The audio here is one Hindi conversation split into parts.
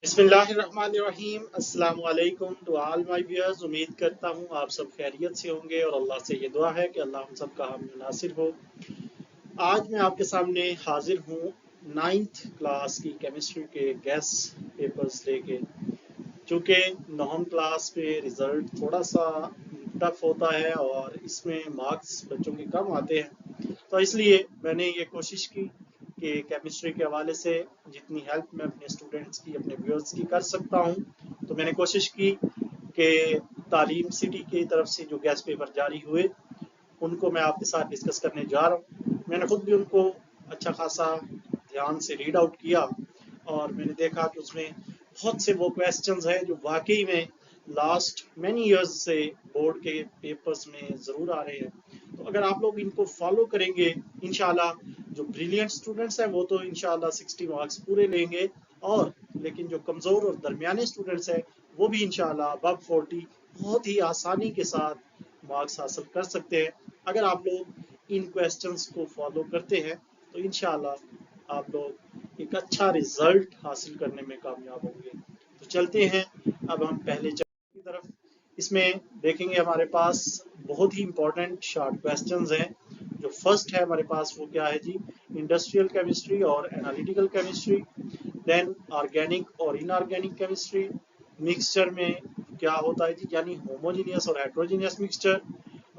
बिस्मिल्लाहिर्रहमानिर्रहीम। अस्सलाम वालेकुम टू ऑल माय व्यूअर्स। उम्मीद करता हूँ आप सब खैरियत से होंगे और अल्लाह से ये दुआ है कि अल्लाह हम सब का हामी नासिर हो। आज मैं आपके सामने हाजिर हूँ 9th क्लास की केमिस्ट्री के गैस पेपर्स लेके। चूँकि 9वीं क्लास पे रिज़ल्ट थोड़ा सा टफ होता है और इसमें मार्क्स बच्चों के कम आते हैं, तो इसलिए मैंने ये कोशिश की कि केमिस्ट्री के हवाले से जितनी हेल्प मैं अपने स्टूडेंट्स की, अपने व्यूअर्स की कर सकता हूँ, तो मैंने कोशिश की कि तालीम सिटी की तरफ से जो गैस पेपर जारी हुए उनको मैं आपके साथ डिस्कस करने जा रहा हूँ। मैंने खुद भी उनको अच्छा खासा ध्यान से रीड आउट किया और मैंने देखा कि उसमें बहुत से वो क्वेश्चंस हैं जो वाकई में लास्ट मैनी इयर्स से बोर्ड के पेपर्स में ज़रूर आ रहे हैं। तो अगर आप लोग इनको फॉलो करेंगे, इंशाल्लाह जो ब्रिलियंट स्टूडेंट्स हैं वो तो इंशाल्लाह 60 मार्क्स पूरे लेंगे, और लेकिन जो कमज़ोर और दरमियाने स्टूडेंट्स हैं वो भी इंशाल्लाह अबव 40 बहुत ही आसानी के साथ मार्क्स हासिल कर सकते हैं। अगर आप लोग इन क्वेश्चंस को फॉलो करते हैं तो इंशाल्लाह आप लोग एक अच्छा रिजल्ट हासिल करने में कामयाब होंगे। तो चलते हैं अब हम पहले चैप्टर की तरफ। इसमें देखेंगे हमारे पास बहुत ही इंपॉर्टेंट शॉर्ट क्वेश्चंस हैं। जो फर्स्ट है हमारे पास वो क्या है जी, इंडस्ट्रियल केमिस्ट्री और एनालिटिकल केमिस्ट्री। देन ऑर्गेनिक और इनऑर्गेनिक केमिस्ट्री। मिक्सचर में क्या होता है जी, यानी होमोजीनियस और heterogeneous mixture.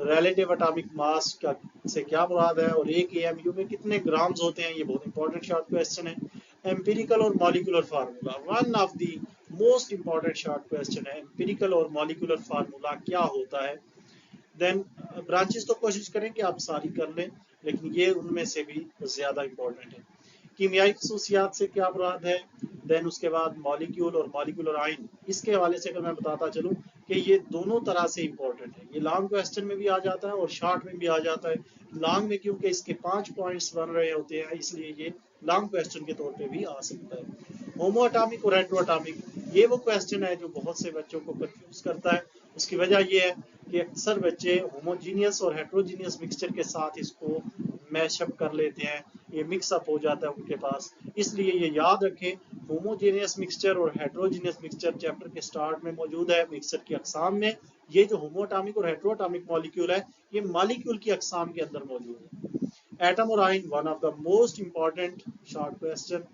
Relative atomic mass का से क्या मुराद है, और एक एएमयू में कितने ग्राम्स होते हैं, ये बहुत इंपॉर्टेंट शॉर्ट क्वेश्चन है। एम्पिरिकल और molecular formula, one of the most important short question है। एम्पिरिकल और मॉलिक्यूलर फार्मूला क्या होता है। देन ब्रांचेस तो कोशिश करें कि आप सारी कर लें, लेकिन ये उनमें से भी ज़्यादा इंपॉर्टेंट है। कीमियाई खसूसियात से क्या मुराद है। देन उसके बाद मॉलिक्यूल और मॉलिक्यूलर आइन, इसके हवाले से अगर मैं बताता चलूँ कि ये दोनों तरह से इंपॉर्टेंट है। ये लॉन्ग क्वेश्चन में भी आ जाता है और शॉर्ट में भी आ जाता है। लॉन्ग में क्योंकि इसके 5 पॉइंट्स बन रहे होते हैं, इसलिए ये लॉन्ग क्वेश्चन के तौर पे भी आ सकता है। होमो अटामिक और हेट्रो अटामिक, ये वो क्वेश्चन है जो बहुत से बच्चों को कंफ्यूज करता है। उसकी वजह ये है कि अक्सर बच्चे होमोजीनियस और हेट्रोजीनियस मिक्सचर के साथ इसको मैशअप कर लेते हैं, ये मिक्सअप हो जाता है उनके पास। इसलिए ये याद रखें, होमोजेनियस मिक्सचर और हेट्रोजीनियस मिक्सचर चैप्टर के स्टार्ट में मौजूद है मिक्सचर की अकसाम में। ये जो होमोएटॉमिक और हेट्रोएटॉमिक मॉलिक्यूल है, ये मॉलिक्यूल की अकसाम के अंदर मौजूद है। एटम और ion, one of the most important short question.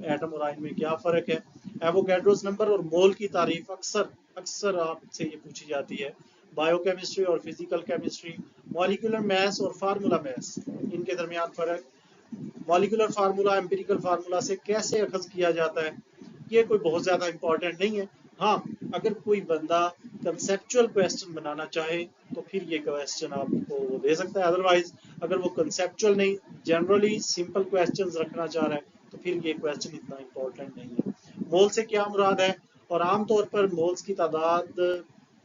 Atom और आयन में क्या फर्क है। एवोगैड्रोस नंबर और मोल की तारीफ अक्सर अक्सर आपसे ये पूछी जाती है। बायोकेमिस्ट्री और फिजिकल केमिस्ट्री। मॉलिक्यूलर मैस और फार्मूला मैस, इनके दरमियान फर्क। मॉलिक्यूलर फार्मूला एम्पिरिकल फार्मूला से कैसे अखज़ किया जाता है, ये कोई बहुत ज़्यादा इंपॉर्टेंट नहीं है। हाँ, अगर कोई बंदा कंसेप्चुअल क्वेश्चन बनाना चाहे तो फिर ये क्वेश्चन आपको वो दे सकता है। अदरवाइज अगर वो कंसेप्चुअल नहीं, जनरली सिंपल क्वेश्चंस रखना चाह रहा है, तो फिर ये क्वेश्चन इतना इंपॉर्टेंट नहीं है। मोल से क्या मुराद है, और आमतौर पर मोल्स की तादाद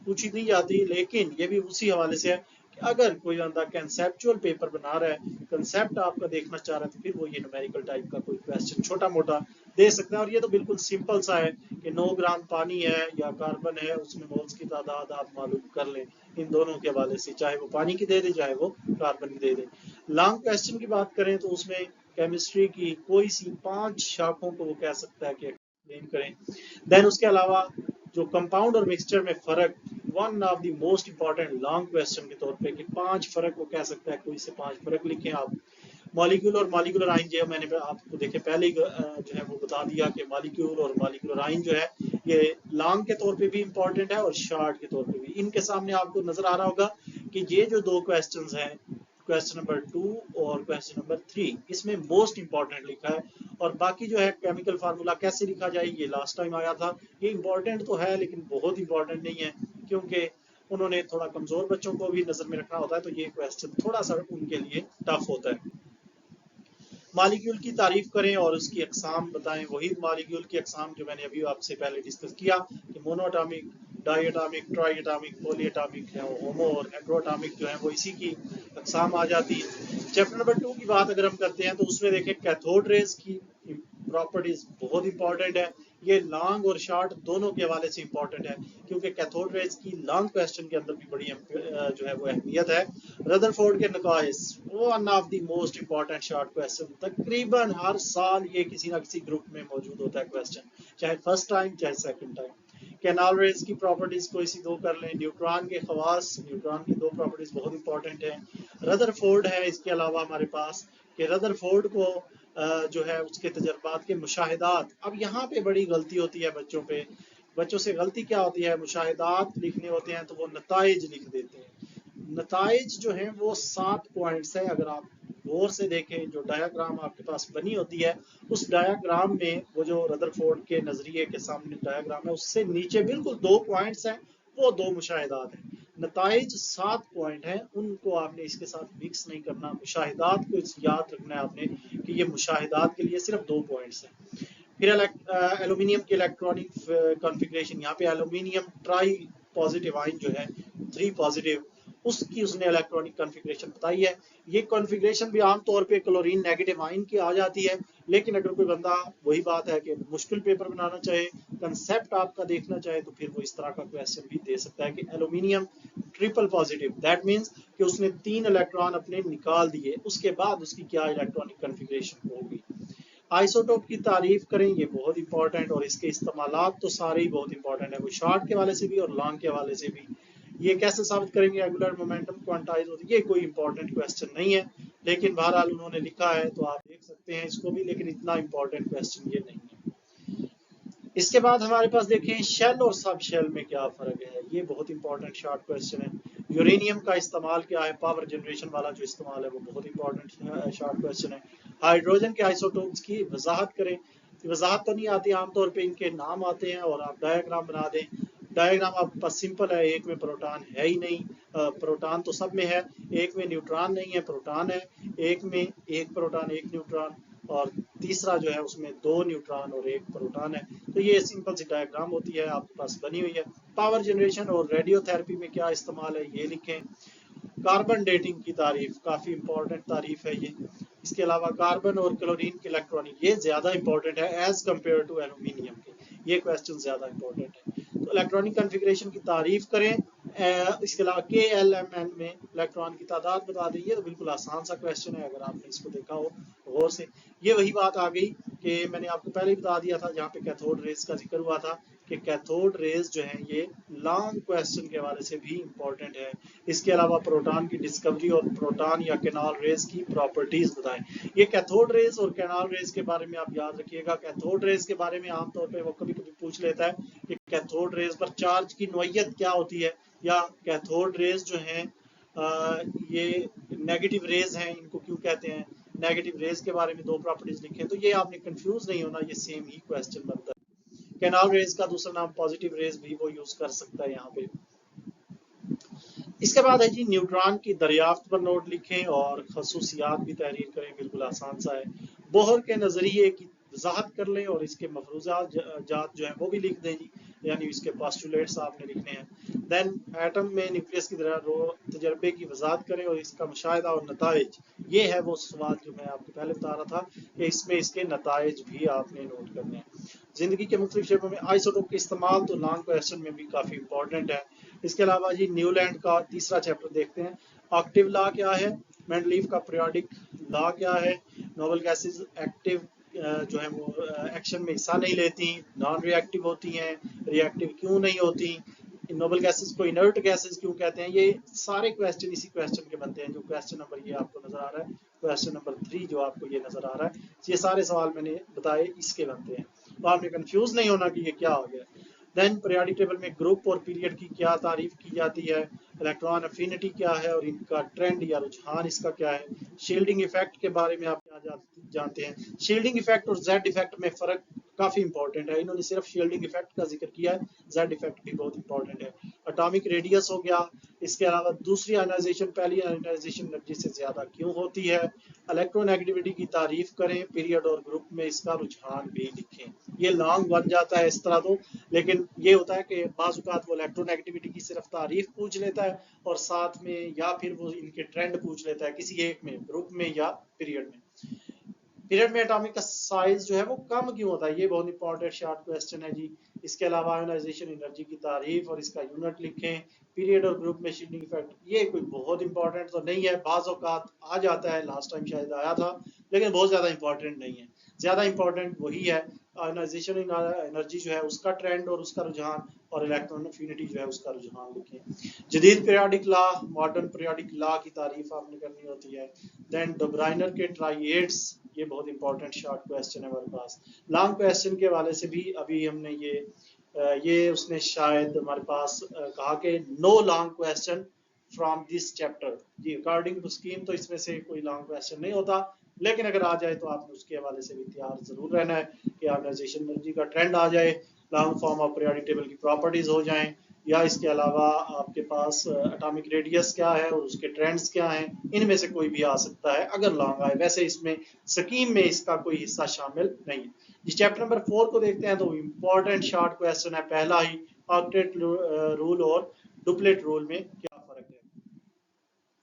पूछी नहीं जाती, लेकिन ये भी उसी हवाले से है कि अगर कोई बंदा कंसेप्चुअल पेपर बना रहा है, कंसेप्ट आपका देखना चाह रहा है, तो फिर वो ये न्यूमेरिकल टाइप का कोई क्वेश्चन छोटा मोटा दे सकता है। और ये तो बिल्कुल सिंपल सा है कि 9 ग्राम पानी है या कार्बन है, उसमें मोल्स की तादाद आप मालूम कर लें इन दोनों के हवाले से, चाहे वो पानी की दे दे चाहे वो कार्बन की दे दे। लॉन्ग क्वेश्चन की बात करें तो उसमें केमिस्ट्री की कोई सी 5 शाखों को वो कह सकता है कि एक्सप्लेन करें। देन उसके अलावा जो कंपाउंड और मिक्सचर में फ़र्क, one of the most important long question के तौर पे कि 5 फ़र्क वो कह सकता है, कोई से 5 फ़र्क लिखें आप। मॉलिक्यूल और मॉलिक्यूलर आइन जो है, मैंने आपको देखे पहले ही जो है वो बता दिया कि मॉलिक्यूल और मॉलिक्यूलर आइन जो है ये लॉन्ग के तौर पे भी इंपॉर्टेंट है और शॉर्ट के तौर पे भी। इनके सामने आपको नजर आ रहा होगा कि ये जो दो क्वेश्चंस हैं, क्वेश्चन नंबर 2 और क्वेश्चन नंबर 3, इसमें मोस्ट इंपॉर्टेंट लिखा है। और बाकी जो है केमिकल फार्मूला कैसे लिखा जाए, ये लास्ट टाइम आया था। ये इंपॉर्टेंट तो है लेकिन बहुत इंपॉर्टेंट नहीं है, क्योंकि उन्होंने थोड़ा कमजोर बच्चों को भी नजर में रखना होता है, तो ये क्वेश्चन थोड़ा सा उनके लिए टफ होता है। मॉलिक्यूल की तारीफ करें और उसकी अकसाम बताएं, वही मॉलिक्यूल की अकसाम जो मैंने अभी आपसे पहले डिस्कस किया कि मोनोएटॉमिक, डाइएटॉमिक, ट्राइएटॉमिक, पॉलीएटॉमिक है, होमो और हेट्रोएटॉमिक जो है वो इसी की अकसाम आ जाती है। चैप्टर नंबर 2 की बात अगर हम करते हैं तो उसमें देखें कैथोड रेज की प्रॉपर्टीज बहुत इंपॉर्टेंट है। ये लॉन्ग और शॉर्ट दोनों के हवाले से इंपॉर्टेंट है, क्योंकि कैथोड रेज की लॉन्ग क्वेश्चन के अंदर भी बड़ी जो है वो अहमियत है। रदरफोर्ड के नकाइस one of the most important short question, तकरीबन हर साल ये किसी ना किसी ग्रुप में मौजूद होता है क्वेश्चन, चाहे फर्स्ट टाइम चाहे सेकंड टाइम। कैनाल रेज की प्रॉपर्टीज को इसी दो कर लें। न्यूट्रॉन के खवास, न्यूट्रॉन की दो प्रॉपर्टीज बहुत इंपॉर्टेंट है। रदरफोर्ड है इसके अलावा हमारे पास, कि रदरफोर्ड को जो है उसके तजर्बात के मुशाहिदात। अब यहाँ पे बड़ी गलती होती है बच्चों से गलती क्या होती है, मुशाहिदात लिखने होते हैं तो वो नताइज लिख देते हैं। नताइज जो है वो 7 पॉइंट्स है। अगर आप गौर से देखें, जो डायाग्राम आपके पास बनी होती है, उस डायाग्राम में वो जो रदरफोर्ड के नजरिए के सामने डायाग्राम है, उससे नीचे बिल्कुल 2 पॉइंट्स हैं, वो 2 मुशाहिदात हैं। नताइज 7 पॉइंट हैं, उनको आपने इसके साथ मिक्स नहीं करना। मुशाहिदात को याद रखना है आपने कि ये मुशाहिदात के लिए सिर्फ 2 पॉइंट्स हैं। फिर एल्यूमिनियम की इलेक्ट्रॉनिक कॉन्फ़िगरेशन, यहाँ पे एल्यूमिनियम ट्राई पॉजिटिव आयन जो है 3 पॉजिटिव, उसकी उसने इलेक्ट्रॉनिक कॉन्फ़िगरेशन बताई है। ये कॉन्फ़िगरेशन भी आमतौर पे क्लोरीन नेगेटिव आयन की आ जाती है, लेकिन अगर कोई बंदा, वही बात है कि मुश्किल पेपर बनाना चाहे, कंसेप्ट आपका देखना चाहे, तो फिर वो इस तरह का क्वेश्चन भी दे सकता है कि aluminium triple positive, that means कि उसने 3 इलेक्ट्रॉन अपने निकाल दिए, उसके बाद उसकी क्या इलेक्ट्रॉनिक कॉन्फ़िगरेशन होगी। आइसोटोप की तारीफ करें, ये बहुत इंपॉर्टेंट, और इसके इस्तेमालात तो सारे ही बहुत इंपॉर्टेंट है, वो शॉर्ट के हवाले से भी और लॉन्ग के हवाले से भी। ये कैसे साबित करेंगे एंगुलर मोमेंटम क्वांटाइज होती है, ये कोई इंपॉर्टेंट क्वेश्चन नहीं है, लेकिन बहरहाल उन्होंने लिखा है तो आप देख सकते हैं इसको भी, लेकिन इतना इंपॉर्टेंट क्वेश्चन ये नहीं है। इसके बाद हमारे पास देखें शेल और सब शेल में क्या फर्क है, ये बहुत इंपॉर्टेंट शॉर्ट क्वेश्चन है। यूरेनियम का इस्तेमाल क्या है, पावर जनरेशन वाला जो इस्तेमाल है वो बहुत इंपॉर्टेंट शॉर्ट क्वेश्चन है। हाइड्रोजन के आइसोटोप्स की वजाहत करें, वजाहत तो नहीं आती, आमतौर पे इनके नाम आते हैं और आप डायग्राम बना दें। डायग्राम आपके पास सिंपल है, एक में प्रोटॉन है ही नहीं, प्रोटॉन तो सब में है, एक में न्यूट्रॉन नहीं है, प्रोटॉन है, एक में एक प्रोटॉन एक न्यूट्रॉन, और तीसरा जो है उसमें 2 न्यूट्रॉन और 1 प्रोटॉन है। तो ये सिंपल सी डायग्राम होती है, आपके पास बनी हुई है। पावर जनरेशन और रेडियोथेरेपी में क्या इस्तेमाल है ये लिखें। कार्बन डेटिंग की तारीफ, काफी इंपॉर्टेंट तारीफ है ये। इसके अलावा कार्बन और क्लोरीन की इलेक्ट्रॉनिक, ये ज्यादा इंपॉर्टेंट है एज कम्पेयर टू एल्यूमिनियम के, ये क्वेश्चन ज्यादा इंपॉर्टेंट है। तो इलेक्ट्रॉनिक कॉन्फ़िगरेशन की तारीफ करें। इसके अलावा KLMN में इलेक्ट्रॉन की तादाद बता दी, ये तो बिल्कुल आसान सा क्वेश्चन है अगर आपने इसको देखा हो गौर से। ये वही बात आ गई कि मैंने आपको पहले ही बता दिया था, जहाँ पे कैथोड रेज का जिक्र हुआ था, कि कैथोड रेज जो है ये लॉन्ग क्वेश्चन के हवाले से भी इंपॉर्टेंट है। इसके अलावा प्रोटॉन की डिस्कवरी और प्रोटॉन या कैनाल रेज की प्रॉपर्टीज बताएं। ये कैथोड रेज और कैनाल रेज के बारे में आप याद रखिएगा। कैथोड रेज के बारे में आमतौर पे वो कभी कभी पूछ लेता है कि कैथोड रेज पर चार्ज की नोयत क्या होती है, या कैथोड रेज जो है ये नेगेटिव रेज हैं, इनको क्यों कहते हैं। नेगेटिव रेज के बारे में 2 प्रॉपर्टीज लिखे, तो ये आपने कंफ्यूज नहीं होना, ये सेम ही क्वेश्चन बनता है। कैनाल रेज का दूसरा नाम पॉजिटिव रेज भी वो यूज कर सकता है यहाँ पे। इसके बाद है जी न्यूट्रॉन की दरियाफ्त पर नोट लिखें और खसूसियात भी तहरीर करें, बिल्कुल आसान सा है। बोहर के नजरिए की वजाहत कर लें और इसके मफरूजात जात जो है वो भी लिख दें जी, यानी इसके पोस्टुलेट्स आपने लिखने हैं। देन एटम में न्यूक्लियस की तजर्बे की वजाहत करें और इसका मुशाहिदा और नताइज, ये है वो सवाल जो मैं आपको पहले बता रहा था कि इसमें इसके नताइज भी आपने नोट करने हैं। जिंदगी के मुख्तलिफ शेपों में आइसोटोप के इस्तेमाल तो लॉन्ग क्वेश्चन में भी काफ़ी इंपॉर्टेंट है। इसके अलावा जी न्यूलैंड का तीसरा चैप्टर देखते हैं। ऑक्टिव लॉ क्या है, मेंडलीव का पीरियोडिक लॉ क्या है, नोबल गैसेस एक्टिव जो है वो एक्शन में हिस्सा नहीं लेती, नॉन रिएक्टिव होती हैं, रिएक्टिव क्यों नहीं होती, नोबल गैसेस को इनर्ट गैसेस क्यों कहते हैं। ये सारे क्वेश्चन इसी क्वेश्चन के बनते हैं। जो क्वेश्चन नंबर ये आपको नजर आ रहा है, क्वेश्चन नंबर 3 जो आपको ये नजर आ रहा है, ये सारे सवाल मैंने बताए इसके बनते हैं, तो आपने कंफ्यूज नहीं होना कि ये क्या हो गया। देन पीरियोडिक टेबल में ग्रुप और पीरियड की क्या तारीफ की जाती है, इलेक्ट्रॉन अफिनिटी क्या है और इनका ट्रेंड या रुझान इसका क्या है। शील्डिंग इफेक्ट के बारे में आप क्या जानते हैं। शील्डिंग इफेक्ट और जेड इफेक्ट में फर्क काफी इंपॉर्टेंट है, इन्होंने सिर्फ शील्डिंग इफेक्ट का जिक्र किया है, जेड इफेक्ट भी बहुत इंपॉर्टेंट है। एटॉमिक रेडियस हो गया, इसके अलावा दूसरी आयनाइजेशन पहली आयनाइजेशन एनर्जी से ज्यादा क्यों होती है। इलेक्ट्रोनेगेटिविटी की तारीफ करें, पीरियड और ग्रुप में इसका रुझान भी लिखें। ये लॉन्ग बन जाता है इस तरह तो, लेकिन ये होता है कि बाज़ औक़ात वो इलेक्ट्रोनेगेटिविटी की सिर्फ तारीफ पूछ लेता है और साथ में या फिर वो इनके ट्रेंड पूछ लेता है किसी एक में, ग्रुप में या पीरियड में। पीरियड में एटॉमिक का साइज जो है वो कम क्यों होता है, ये बहुत इंपॉर्टेंट शॉर्ट क्वेश्चन है जी। इसके अलावा आयोनाइजेशन एनर्जी की तारीफ और इसका यूनिट लिखें। पीरियड और ग्रुप में शील्डिंग इफेक्ट, ये कोई बहुत इंपॉर्टेंट तो नहीं है, बाज़ औक़ात आ जाता है, लास्ट टाइम शायद आया था, लेकिन बहुत ज़्यादा इंपॉर्टेंट नहीं है। ज़्यादा इंपॉर्टेंट वही है आयोनाइजेशन एनर्जी जो है उसका ट्रेंड और उसका रुझान, और इलेक्ट्रॉन अफिनिटी जो है उसका रुझान लिखें। जदीद periodic law, modern periodic law की तारीफ आपने करनी होती है। देन डोब्राइनर के ट्राइएड्स, ये बहुत इंपॉर्टेंट शॉर्ट क्वेश्चन है हमारे पास। लॉन्ग क्वेश्चन के हवाले से भी अभी हमने ये उसने शायद हमारे पास कहा कि no long question from this chapter जी, अकॉर्डिंग टू स्कीम तो इसमें से कोई लॉन्ग क्वेश्चन नहीं होता, लेकिन अगर आ जाए तो आपने उसके हवाले से भी तैयार जरूर रहना है कि आयोनाइजेशन एनर्जी का ट्रेंड आ जाए, long form of periodic table की प्रॉपर्टीज हो जाएं, या इसके अलावा आपके पास एटॉमिक रेडियस क्या है और उसके ट्रेंड्स क्या हैं, इनमें से कोई भी आ सकता है अगर लॉन्ग आए। वैसे इसमें स्कीम में इसका कोई हिस्सा शामिल नहीं है। जिस चैप्टर नंबर 4 को देखते हैं तो इम्पोर्टेंट शॉर्ट क्वेश्चन है पहला ही, ऑक्टेट रूल और डुप्लेट रूल में क्या फर्क है।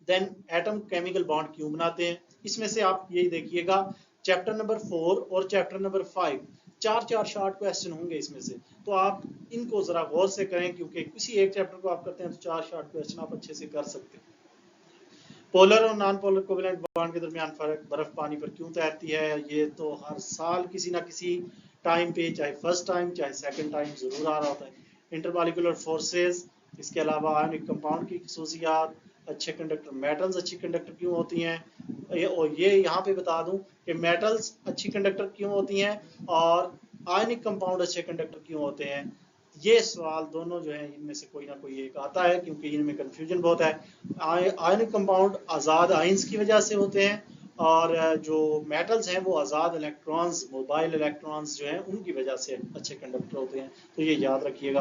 देन एटम केमिकल बॉन्ड क्यों बनाते हैं, इसमें से आप यही देखिएगा चैप्टर नंबर 4 और चैप्टर नंबर 5 चार शॉर्ट क्वेश्चन होंगे इसमें से, तो आप इनको जरा गौर से करें क्योंकि किसी एक चैप्टर को आप करते हैं तो 4 शॉर्ट क्वेश्चन आप अच्छे से कर सकते हैं। पोलर और नॉन पोलर कोवेलेंट बॉन्ड के दरमियान फर्क, बर्फ पानी पर क्यों तैरती है, ये तो हर साल किसी ना किसी टाइम पे, चाहे फर्स्ट टाइम चाहे सेकंड टाइम जरूर आ रहा होता है। इंटरमॉलिक्यूलर फोर्सेस, इसके अलावा आयनिक कंपाउंड की खसूसियात, अच्छे कंडक्टर मेटल्स अच्छी कंडक्टर क्यों होती हैं, और ये यहाँ पे बता दूं कि मेटल्स अच्छी कंडक्टर क्यों होती हैं और आयनिक कंपाउंड अच्छे कंडक्टर क्यों होते हैं। ये सवाल दोनों जो है इनमें से कोई ना कोई एक आता है क्योंकि इनमें कंफ्यूजन बहुत है। आयनिक कंपाउंड आज़ाद आयंस की वजह से होते हैं और जो मेटल्स हैं वो आज़ाद इलेक्ट्रॉन्स, मोबाइल इलेक्ट्रॉन्स जो हैं उनकी वजह से अच्छे कंडक्टर होते हैं, तो ये याद रखिएगा।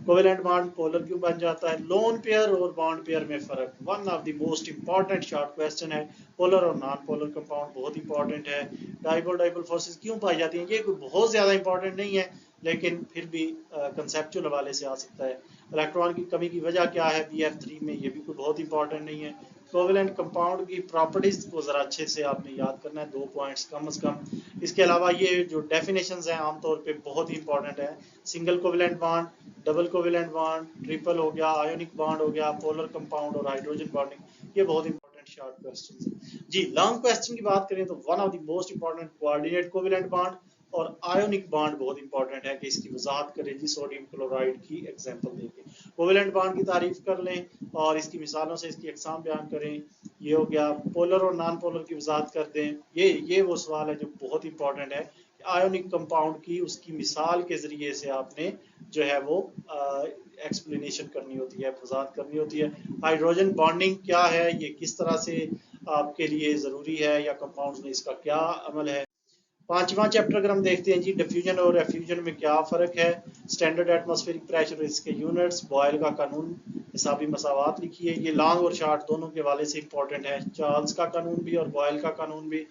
कोवेलेंट बॉन्ड पोलर क्यों बन जाता है, लोन पेयर और बॉन्ड पेयर में फ़र्क, one of the most important short question है। पोलर और नॉन पोलर कंपाउंड बहुत इंपॉर्टेंट है। डाइपोल डाइपोल फोर्सेस क्यों पाई जाती हैं, ये कोई बहुत ज़्यादा इंपॉर्टेंट नहीं है लेकिन फिर भी कंसेप्चुअल हवाले से आ सकता है। इलेक्ट्रॉन की कमी की वजह क्या है BF3 में, ये भी कोई बहुत इंपॉर्टेंट नहीं है। कोवेलेंट कंपाउंड की प्रॉपर्टीज को ज़रा अच्छे से आपने याद करना है, 2 पॉइंट्स कम से कम। इसके अलावा ये जो डेफिनेशंस हैं आमतौर पे बहुत ही इंपॉर्टेंट है। Single covalent bond, double covalent bond, triple हो गया, आयोनिक बॉन्ड हो गया, पोलर कंपाउंड और हाइड्रोजन बॉन्डिंग, ये बहुत इंपॉर्टेंट शॉर्ट क्वेश्चन है जी। लॉन्ग क्वेश्चन की बात करें तो one of the most important coordinate covalent bond और आयोनिक बॉन्ड बहुत इंपॉर्टेंट है कि इसकी वजाहत करें जी सोडियम क्लोराइड की एग्जांपल देके। कोवेलेंट बॉन्ड की तारीफ कर लें और इसकी मिसालों से इसकी अकसाम बयान करें, ये हो गया। पोलर और नॉन पोलर की वजाहत कर दें, ये वो सवाल है जो बहुत इंपॉर्टेंट है। आयोनिक कंपाउंड की उसकी मिसाल के जरिए से आपने जो है वो एक्सप्लेनेशन करनी होती है, वजाहत करनी होती है। हाइड्रोजन बॉन्डिंग क्या है, ये किस तरह से आपके लिए ज़रूरी है या कंपाउंड्स में इसका क्या अमल है। पांचवा चैप्टर अगर हम देखते हैं जी, डिफ्यूजन और एफ्यूजन में क्या फ़र्क है, स्टैंडर्ड एटमॉस्फेरिक प्रेशर इसके यूनिट्स, बॉयल का कानून, हिसाबी मसावात लिखिए। ये लॉन्ग और शॉर्ट दोनों के हवाले से इंपॉर्टेंट है, चार्ल्स का कानून भी और बॉयल का कानून भी,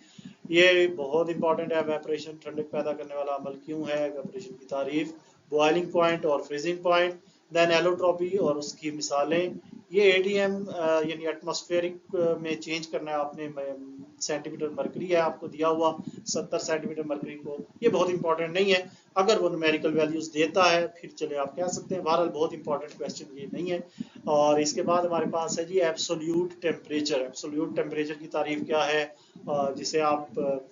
ये बहुत इंपॉर्टेंट है। वेपरेशन ठंडक पैदा करने वाला अमल क्यों है, वेपरेशन की तारीफ, बॉइलिंग पॉइंट और फ्रीजिंग पॉइंट, देन एलोट्रॉपी और उसकी मिसालें। ये ATM यानी एटमॉस्फेरिक में चेंज करना है आपने, सेंटीमीटर मरकरी है आपको दिया हुआ, 70 सेंटीमीटर मरकरी को, ये बहुत इंपॉर्टेंट नहीं है। अगर वो न्यूमेरिकल वैल्यूज देता है फिर चले आप कह सकते हैं, बहरहाल बहुत इंपॉर्टेंट क्वेश्चन ये नहीं है। और इसके बाद हमारे पास है जी एब्सोल्यूट टेम्परेचर। एब्सोल्यूट टेम्परेचर की तारीफ क्या है, जिसे आप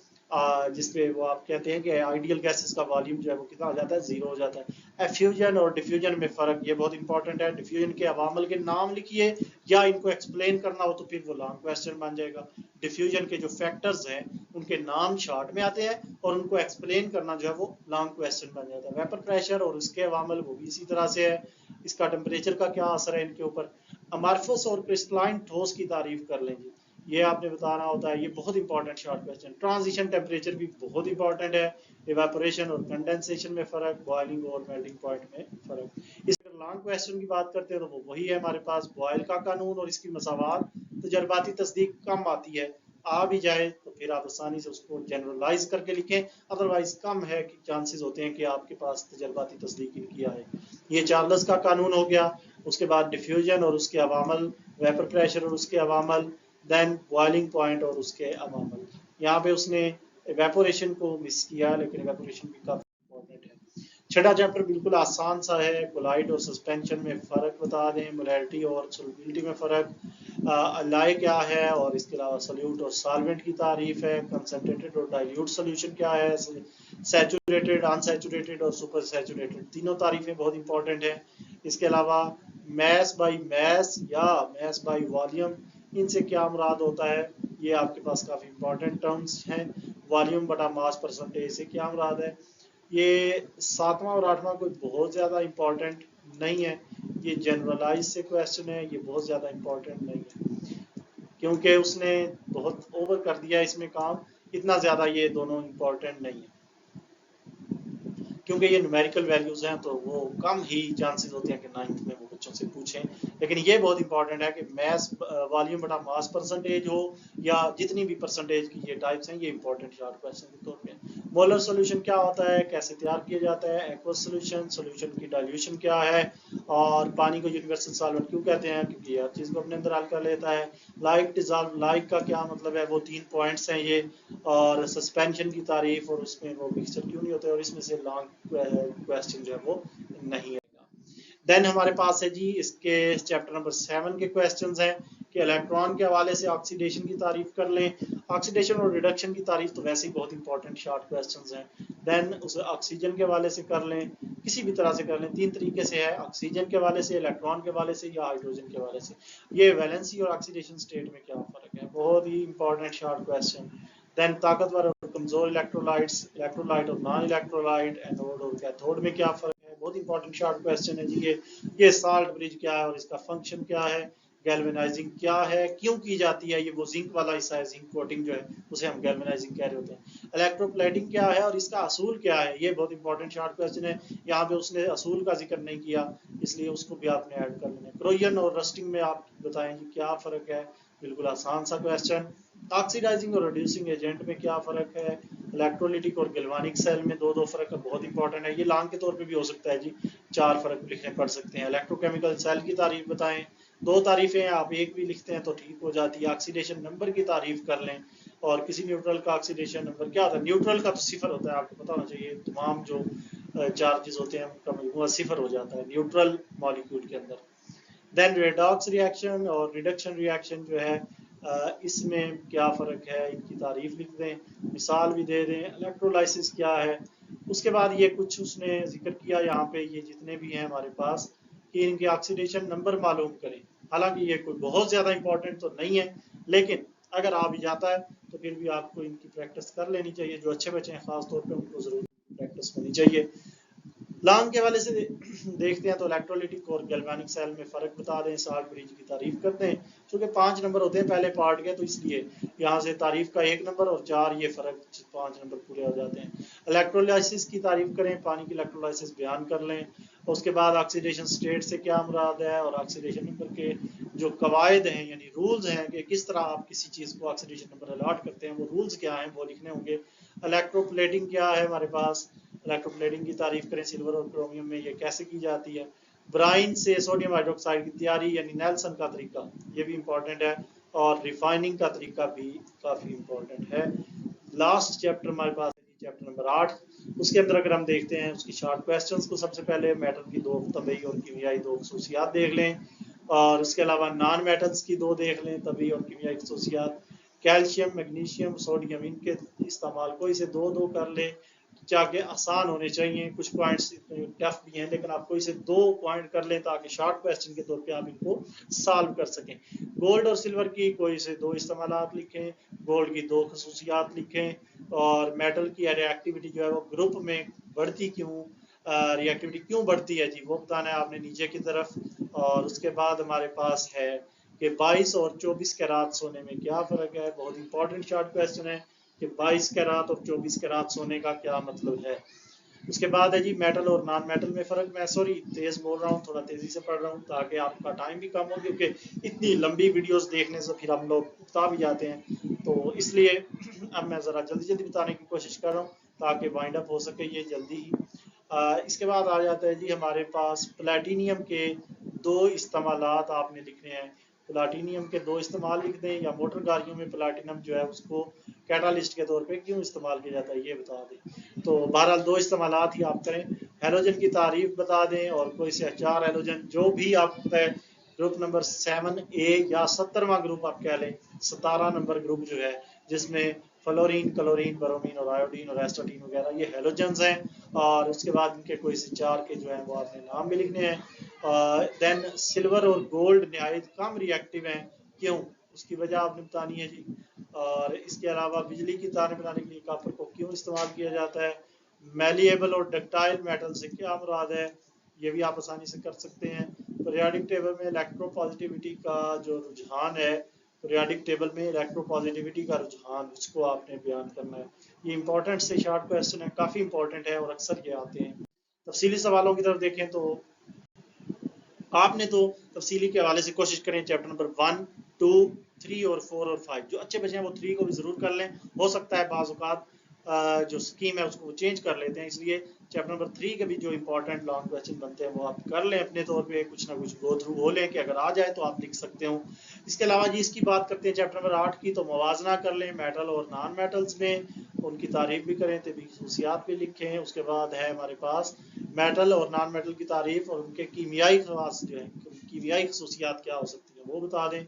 जिसपे वो आप कहते हैं कि आइडियल गैसेस का वॉल्यूम जो है वो कितना हो जाता है, 0 हो जाता है। एफ्यूजन और डिफ्यूजन में फ़र्क, ये बहुत इंपॉर्टेंट है। डिफ्यूजन के अवामल के नाम लिखिए या इनको एक्सप्लेन करना हो तो फिर वो लॉन्ग क्वेश्चन बन जाएगा। डिफ्यूजन के जो फैक्टर्स हैं उनके नाम शॉर्ट में आते हैं और उनको एक्सप्लेन करना जो है वो लॉन्ग क्वेश्चन बन जाता है। वेपर प्रेशर और उसके अवामल वो भी इसी तरह से है, इसका टेम्परेचर का क्या असर है इनके ऊपर। अमार्फस और क्रिस्टलाइन ठोस की तारीफ कर लें जी, ये आपने बताना होता है, ये बहुत important short question. Transition temperature भी बहुत इंपॉर्टेंट है। इवेपोरेशन और कंडेंसेशन में फ़र्क, बॉइलिंग और मेल्टिंग पॉइंट में फ़र्क। इस लॉन्ग क्वेश्चन की बात करते हैं तो वो वही है हमारे पास, बॉयल का कानून और इसकी मसावात। तजर्बाती तस्दीक कम आती है, आ भी जाए तो फिर आप आसानी से उसको जनरलाइज करके लिखें, अदरवाइज कम है कि चांसेस होते हैं कि आपके पास तजर्बाती तस्दीक इनकी आए। ये चार्ल्स का कानून हो गया। उसके बाद डिफ्यूजन और उसके अवामल, वेपर प्रेशर और उसके अवामल, देन बॉइलिंग पॉइंट और उसके अवामल। यहाँ पे उसने इवेपोरेशन को मिस किया, लेकिन इवेपोरेशन भी काफी इंपॉर्टेंट है। छठा चैप्टर बिल्कुल आसान सा है, कोलाइड और सस्पेंशन में फ़र्क बता दें, मोलैरिटी और सोलबिलिटी में फ़र्क, अलाई क्या है, और इसके अलावा सोल्यूट और सॉल्वेंट की तारीफ है, कंसनट्रेटेड और डाइल्यूट सोल्यूशन क्या है, सैचुरेटेड, अनसैचुरेटेड और सुपर सैचुरेटेड, तीनों तारीफें बहुत इंपॉर्टेंट हैं। इसके अलावा मैस बाई मैस या मैस बाई वॉल्यूम, इनसे क्या मुराद होता है, ये आपके पास काफ़ी इंपॉर्टेंट टर्म्स हैं। वॉल्यूम बटा मास परसेंटेज से क्या मुराद है, ये सातवां और आठवां कोई बहुत ज़्यादा इम्पोर्टेंट नहीं है, ये जनरलाइज से क्वेश्चन है, ये बहुत ज़्यादा इम्पोर्टेंट नहीं है क्योंकि उसने बहुत ओवर कर दिया इसमें काम, इतना ज़्यादा ये दोनों इम्पोर्टेंट नहीं है क्योंकि ये न्यूमेरिकल वैल्यूज हैं, तो वो कम ही चांसेस होते हैं कि 9th में वो बच्चों से पूछें। लेकिन ये बहुत इंपॉर्टेंट है कि मैस वॉल्यूम बटा मास परसेंटेज हो या जितनी भी परसेंटेज की ये टाइप्स हैं, ये इंपॉर्टेंट शॉर्ट क्वेश्चन के तौर पे। मोलर सोल्यूशन क्या होता है, कैसे तैयार किया जाता है, एक्वस सोल्यूशन, सोल्यूशन की डाइल्यूशन क्या है, और पानी को यूनिवर्सल सॉल्वेंट क्यों कहते हैं, क्योंकि हर चीज़ को अपने अंदर हल कर लेता है। लाइक डिजॉल्व लाइक का क्या मतलब है, वो 3 पॉइंट्स हैं ये, और सस्पेंशन की तारीफ, और उसमें वो मिक्सचर क्यों नहीं होते, और इसमें से लॉन्ग क्वेश्चन जो है वो नहीं है। देन हमारे पास है जी इसके चैप्टर नंबर 7 के क्वेश्चंस हैं कि इलेक्ट्रॉन के हवाले से ऑक्सीडेशन की तारीफ कर लें। ऑक्सीडेशन और रिडक्शन की तारीफ तो वैसे ही बहुत इंपॉर्टेंट शॉर्ट क्वेश्चंस हैं। देन उसे ऑक्सीजन के हवाले से कर लें, किसी भी तरह से कर लें, 3 तरीके से है, ऑक्सीजन के हवाले से, इलेक्ट्रॉन के हवाले से, या हाइड्रोजन के हवाले से। ये वैलेंसी और ऑक्सीडेशन स्टेट में क्या फर्क है, बहुत ही इंपॉर्टेंट शॉर्ट क्वेश्चन। देन ताकतवर और कमजोर इलेक्ट्रोलाइट्स, इलेक्ट्रोलाइट और नॉन इलेक्ट्रोलाइट, एनोड और कैथोड में क्या फर्क है, बहुत इंपॉर्टेंट शॉर्ट क्वेश्चन है जी ये साल्ट ब्रिज क्या है और इसका फंक्शन क्या है, गैल्वेनाइजिंग क्या है, क्यों की जाती है, ये वो जिंक वाला हिस्सा है, जिंक कोटिंग जो है उसे हम गैल्वेनाइजिंग कह रहे होते हैं। इलेक्ट्रोप्लेटिंग क्या है और इसका असूल क्या है, ये बहुत इंपॉर्टेंट शॉर्ट क्वेश्चन है, यहाँ पे उसने असूल का जिक्र नहीं किया, इसलिए उसको भी आपने ऐड कर लेना। क्रोजन और रस्टिंग में आप बताएं जी क्या फर्क है, बिल्कुल आसान सा क्वेश्चन। ऑक्सीडाइजिंग और रिड्यूसिंग एजेंट में क्या फर्क है, इलेक्ट्रोलिटिक और गैल्वानिक सेल में दो फर्क बहुत इंपॉर्टेंट है, ये लॉन्ग के तौर पे भी हो सकता है जी, 4 फर्क लिखने पड़ सकते हैं। इलेक्ट्रोकेमिकल सेल की तारीफ बताएं, 2 तारीफें आप एक भी लिखते हैं तो ठीक हो जाती है। ऑक्सीडेशन नंबर की तारीफ कर लें, और किसी न्यूट्रल का ऑक्सीडेशन नंबर क्या होता है, न्यूट्रल का तो 0 होता है, आपको पता होना चाहिए, तमाम जो चार्जेस होते हैं उनका मजमूआ 0 हो जाता है न्यूट्रल मॉलिक्यूल के अंदर। देन रेडॉक्स रिएक्शन और रिडक्शन रिएक्शन जो है इसमें क्या फ़र्क है, इनकी तारीफ लिख दें, मिसाल भी दे दें। इलेक्ट्रोलाइसिस क्या है, उसके बाद ये कुछ उसने जिक्र किया यहाँ पे, ये जितने भी हैं हमारे पास, कि इनके ऑक्सीडेशन नंबर मालूम करें। हालांकि ये कोई बहुत ज़्यादा इंपॉर्टेंट तो नहीं है, लेकिन अगर आ भी जाता है तो फिर भी आपको इनकी प्रैक्टिस कर लेनी चाहिए, जो अच्छे बच्चे हैं ख़ास तौर पर उनको ज़रूर प्रैक्टिस होनी चाहिए। लॉन्ग के हवाले से देखते हैं तो इलेक्ट्रोलिटिक और गैल्वेनिक सेल में फ़र्क बता दें, साल्ट ब्रिज की तारीफ करते हैं, क्योंकि 5 नंबर होते हैं पहले पार्ट के, तो इसलिए यहाँ से तारीफ का 1 नंबर और 4 ये फ़र्क 5 नंबर पूरे हो जाते हैं। इलेक्ट्रोलाइसिस की तारीफ करें, पानी की इलेक्ट्रोलाइसिस बयान कर लें। उसके बाद ऑक्सीडेशन स्टेट से क्या मुराद है, और ऑक्सीडेशन नंबर के जो कवायद हैं यानी रूल्स हैं कि किस तरह आप किसी चीज़ को ऑक्सीडेशन नंबर अलॉट करते हैं, वो रूल्स क्या हैं वो लिखने होंगे। इलेक्ट्रोप्लेटिंग क्या है हमारे पास, इलेक्ट्रोप्लेटिंग की तारीफ करें, सिल्वर और क्रोमियम में ये कैसे की जाती है। ब्राइन से सोडियम हाइड्रोक्साइड की तैयारी यानी नेल्सन का तरीका, ये भी इंपॉर्टेंट है, और रिफाइनिंग का तरीका भी काफ़ी इंपॉर्टेंट है। लास्ट चैप्टर हमारे पास है चैप्टर नंबर 8, उसके अंदर अगर हम देखते हैं उसकी शॉर्ट क्वेश्चंस को, सबसे पहले मेटल की 2 तबई और कीमियाई 2 खसूसियात देख लें, और उसके अलावा नॉन मेटल्स की 2 देख लें, तबई और कीमियाई खसूसियात। कैल्शियम, मैग्नीशियम, सोडियम, इनके इस्तेमाल कोई से 2 कर लें, जाके आसान होने चाहिए, कुछ पॉइंट्स इतने टफ भी हैं, लेकिन आपको इसे 2 पॉइंट कर लें ताकि शॉर्ट क्वेश्चन के तौर पे आप इनको सॉल्व कर सकें। गोल्ड और सिल्वर की कोई से 2 इस्तेमालात लिखें, गोल्ड की 2 खसूसियात लिखें, और मेटल की रिएक्टिविटी जो है वो ग्रुप में बढ़ती क्यों, रिएक्टिविटी क्यों बढ़ती है जी, वो बताना है आपने नीचे की तरफ। और उसके बाद हमारे पास है कि 22 और 24 कैरात सोने में क्या फ़र्क है, बहुत इंपॉर्टेंट शॉर्ट क्वेश्चन है कि 22 कैरात और 24 कैरात सोने का क्या मतलब है। उसके बाद है जी मेटल और नॉन मेटल में फ़र्क। मैं सॉरी तेज़ बोल रहा हूँ, थोड़ा तेज़ी से पढ़ रहा हूँ ताकि आपका टाइम भी कम हो, क्योंकि इतनी लंबी वीडियोस देखने से फिर हम लोग उकता भी जाते हैं, तो इसलिए अब मैं ज़रा जल्दी जल्दी बताने की कोशिश कर रहा हूँ ताकि वाइंड अप हो सके ये जल्दी ही। इसके बाद आ जाता है जी हमारे पास प्लेटिनियम के 2 इस्तेमालात आपने लिखने हैं। प्लाटीनियम के 2 इस्तेमाल लिख दें, या मोटर गाड़ियों में प्लाटीनम जो है उसको कैटालिस्ट के तौर पे क्यों इस्तेमाल किया जाता है ये बता दें। तो बहरहाल 2 इस्तेमालात ही आप करें, हेलोजन की तारीफ बता दें और कोई से 4 हेलोजन जो भी आप ग्रुप नंबर 7A या 70वां ग्रुप आप कह लें, 17 नंबर ग्रुप जो है जिसमें फ्लोरीन, क्लोरीन, ब्रोमीन और आयोडीन और एस्टाटीन वगैरह ये हेलोजन्स हैं। और उसके बाद इनके कोई से 4 के जो हैं वो आपने नाम भी लिखने हैं। देन सिल्वर और गोल्ड नहायत कम रिएक्टिव हैं, क्यों, उसकी वजह आपने बतानी है जी। और इसके अलावा बिजली की तारें बनाने के लिए कॉपर को क्यों इस्तेमाल किया जाता है। मैलिएबल और डक्टाइल मेटल से क्या मुराद है, ये भी आप आसानी से कर सकते हैं। पीरियाडिक टेबल में इलेक्ट्रोपॉजिटिविटी का जो रुझान है, पीरियाडिक टेबल में इलेक्ट्रोपॉजिटिविटी का रुझान, उसको आपने बयान करना है। ये इंपॉर्टेंट से शॉर्ट क्वेश्चन है, काफ़ी इंपॉर्टेंट है और अक्सर ये आते हैं। तफसीली सवालों की तरफ देखें तो आपने तो तफसीली के हवाले से कोशिश करें चैप्टर नंबर 1, 2, 3 और 4 और 5 जो अच्छे बचे हैं वो 3 को भी ज़रूर कर लें। हो सकता है बाज़ औक़ात जो स्कीम है उसको वो चेंज कर लेते हैं, इसलिए चैप्टर नंबर 3 के भी जो इंपॉर्टेंट लॉन्ग क्वेश्चन बनते हैं वो आप कर लें अपने तौर पे, कुछ ना कुछ गो थ्रू हो लें कि अगर आ जाए तो आप लिख सकते हो। इसके अलावा जी इसकी बात करते हैं चैप्टर नंबर 8 की, तो मवाजना कर लें मेटल और नॉन मेटल्स में, उनकी तारीफ भी करें, तभी खसूसियात भी लिखें। उसके बाद है हमारे पास मेटल और नॉन मेटल की तारीफ और उनके कीमियाई खवास जो है, कीमियाई खसूसियात क्या हो सकती है वो बता दें।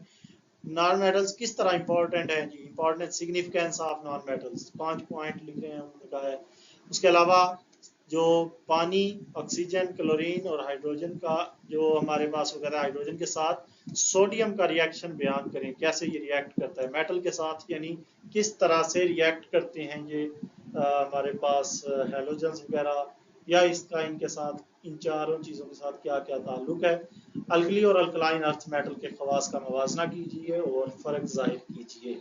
नॉन मेटल्स किस तरह इंपॉर्टेंट है जी, important significance of non metals 5 point लिख रहे हैं उन्होंने कहा है। उसके अलावा जो पानी, ऑक्सीजन, क्लोरीन और हाइड्रोजन का जो हमारे पास वगैरह हाइड्रोजन के साथ सोडियम का रिएक्शन बयान करें, कैसे ये रिएक्ट करता है मेटल के साथ, यानी किस तरह से रिएक्ट करते हैं ये हमारे पास हेलोजन्स वगैरह, या इसका इनके साथ इन चारों चीज़ों के साथ क्या क्या ताल्लुक है। अलकली और अल्कलाइन अर्थ मेटल के खवास का मवाजना कीजिए और फ़र्क ज़ाहिर कीजिए।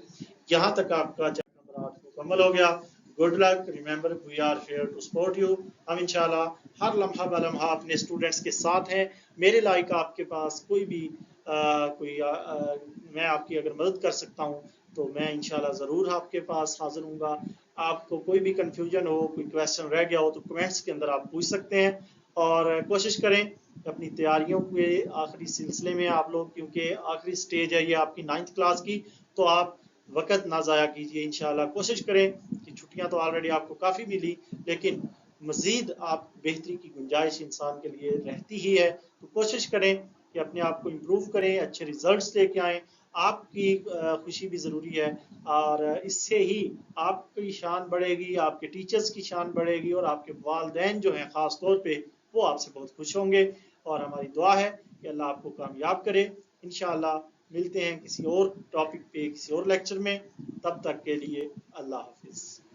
यहाँ तक आपका चैप्टर नंबर 8 मुकम्मल हो गया। Good luck, remember we are here to support you. हम इंशाल्लाह हर लम्हा ब लम्हा अपने स्टूडेंट्स के साथ हैं। मेरे लायक आपके पास कोई भी मैं आपकी अगर मदद कर सकता हूँ तो मैं इंशाल्लाह ज़रूर आपके पास हाजिर हूँगा। आपको कोई भी कन्फ्यूजन हो, कोई क्वेश्चन रह गया हो तो कमेंट्स के अंदर आप पूछ सकते हैं। और कोशिश करें अपनी तैयारियों के आखिरी सिलसिले में आप लोग, क्योंकि आखिरी स्टेज है ये आपकी 9th क्लास की, तो आप वक्त ना ज़ाया कीजिए। इंशाल्लाह कोशिश करें कि छुट्टियां तो ऑलरेडी आपको काफ़ी मिली, लेकिन मज़ीद आप बेहतरी की गुंजाइश इंसान के लिए रहती ही है। तो कोशिश करें कि अपने आप को इम्प्रूव करें, अच्छे रिजल्ट्स लेके आएँ। आपकी खुशी भी ज़रूरी है और इससे ही आपकी शान बढ़ेगी, आपके टीचर्स की शान बढ़ेगी और आपके वालिदैन जो हैं ख़ास तौर पे वो आपसे बहुत खुश होंगे। और हमारी दुआ है कि अल्लाह आपको कामयाब करे। इंशाअल्लाह मिलते हैं किसी और टॉपिक पे, किसी और लेक्चर में। तब तक के लिए अल्लाह हाफिज़।